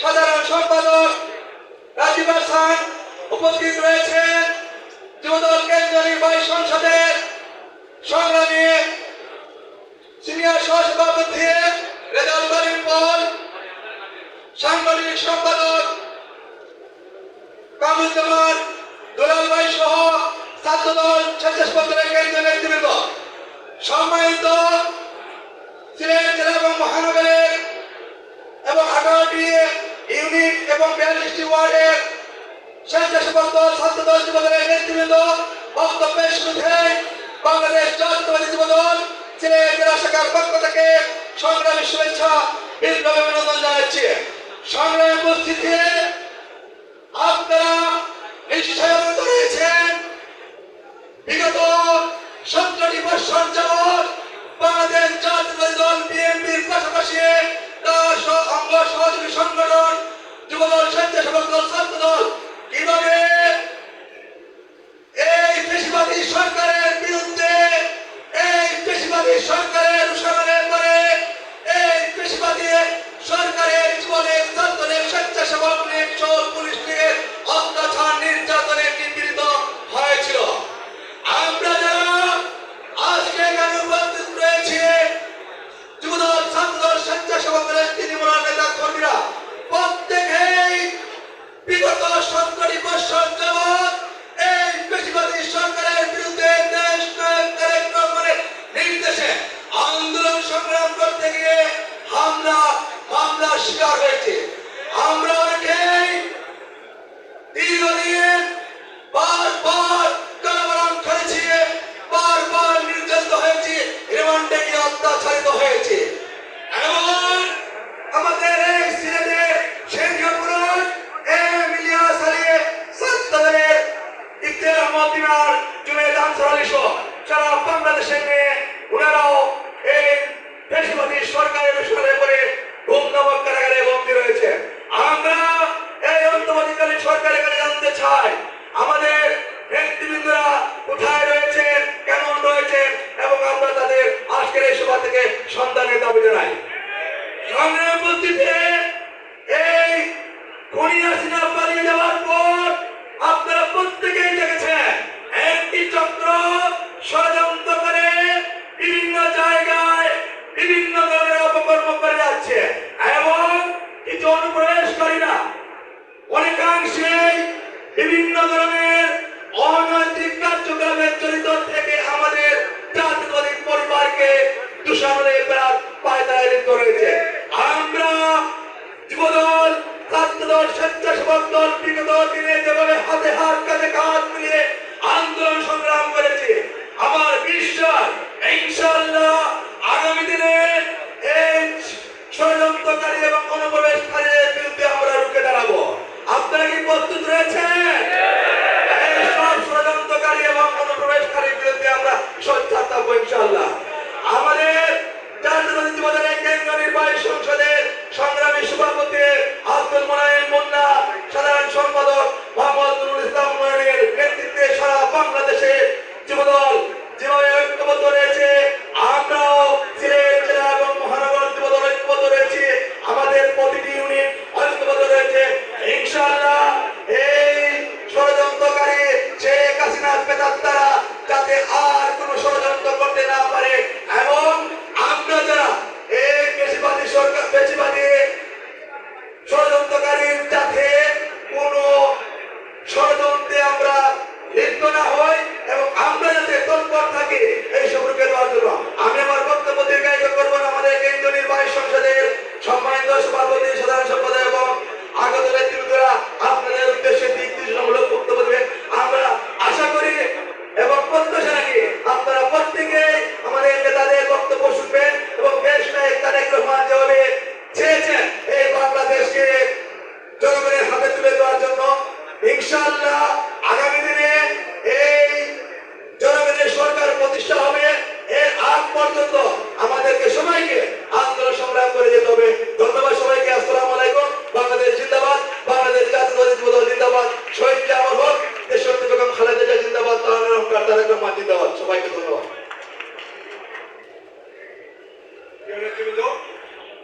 সাধারণ সম্পাদক রাজীব হাসান উপস্থিত রয়েছেন। যুবদল কেন্দ্রীয় নির্বাহী সংসদের সংগ্রামী সিনিয়র সহসভাপতি রেজাউল করিম পল, সাংগঠনিক সম্পাদক কামরুজ্জামান দুলাল ভাই সহ ছাত্রদল স্বেচ্ছাসেবক কেন্দ্রীয় নেতৃবৃন্দ, সম্মানিত সিলেট জেলা এবং মহানগরের এবং 18টি ইউনিট এবং 42টি ওয়ার্ডের স্বেচ্ছাসেবক দল, ছাত্রদল, যুবদলের নেতৃবৃন্দ, বক্তব্যের শুরুতে বাংলাদেশ জাতীয়তাবাদী যুবদল সিলেট জেলা শাখার পক্ষ থেকে সংগ্রামী শুভেচ্ছা বিপ্লবী অভিনন্দন জানাচ্ছি। সংগ্রামী উপস্থিতি, আপনারা নিশ্চয় অবগত রয়েছেন বিগত 17টি বছর যাবৎ বাংলাদেশ জাতীয়তাবাদী দল বিএনপির পাশাপাশি তার অঙ্গ সহযোগী সংগঠন যুবদল, স্বেচ্ছাসেবক দল, ছাত্রদল কিভাবে এই পেশিবাদী সরকারের বিরুদ্ধে, এই পেশিবাদী সরকারের উস্কানি করে, এই পেশিবাদী সরকারের জীবনে ছাত্রদের, স্বেচ্ছাসেবক লীগ, পুলিশ লীগের অত্যাচার, নির্যাতনে নিপীড়িত হয়েছিল। আমরা যারা আজকে এখানে উপস্থিত রয়েছে, যুবদল, ছাত্রদল, স্বেচ্ছাসেবক দলের তৃণমূল নেতা কর্মীরা প্রত্যেকেই বিগত 17টি বছর যাবৎ এই পেশিবাদী সরকারের বিরুদ্ধে দেশ নায়ক তারেক রহমানের নির্দেশে আন্দোলন সংগ্রাম করতে গিয়ে মামলার শিকার হয়েছে। আমরা অনেকেই দীর্ঘদিন বারবার কারাবরণ করেছি, বারবার নির্যাতিত হয়েছি, রিমান্ডে গিয়ে অত্যাচারিত হয়েছে। এবং আমাদের এই সিলেটের শেরপুরের ইলিয়াস আলী, ছাত্রদলের ইফতেখার আহমদ দিনার, জুনেদ আনসার আলী সহ সারা বাংলাদেশে নিয়ে ওনারাও এই পেশিবাদী সরকারের উস্কানি করে গুম নামক কারাগারে বন্দী রয়েছে। আমরা এই অন্তর্বর্তীকালীন সরকারের কাছে জানতে চাই, আমাদের নেতৃবৃন্দরা কোথায় রয়েছেন, কেমন রয়েছেন, এবং আমরা তাদের আজকের এই সভা থেকে সন্ধানের দাবি জানাই। সংগ্রামী উপস্থিতি, এই খুনি হাসিনা পালিয়ে যাওয়ার পর আপনারা প্রত্যেকেই দেখেছেন একটি চক্র ষড়যন্ত্র করে বিভিন্ন জায়গায় বিভিন্ন ধরনের অপকর্ম করে যাচ্ছে এবং কিছু অনুপ্রবেশকারীরা অনেকাংশেই বিভিন্ন ধরনের অনৈতিক কার্যক্রমের জড়িত থেকে আমাদের জাতীয়তাবাদী পরিবারকে দূষণে ফেরার পায়তারায় লিপ্ত রয়েছে। আমরা যুবদল, ছাত্রদল, স্বেচ্ছাসেবক দল বিগত দিনে যেভাবে হাতে হাত, কাঁধে কাঁধ মিলিয়ে আন্দোলন সংগ্রাম করেছে, আমার বিশ্বাস ইনশাআল্লাহ আগামী দিনে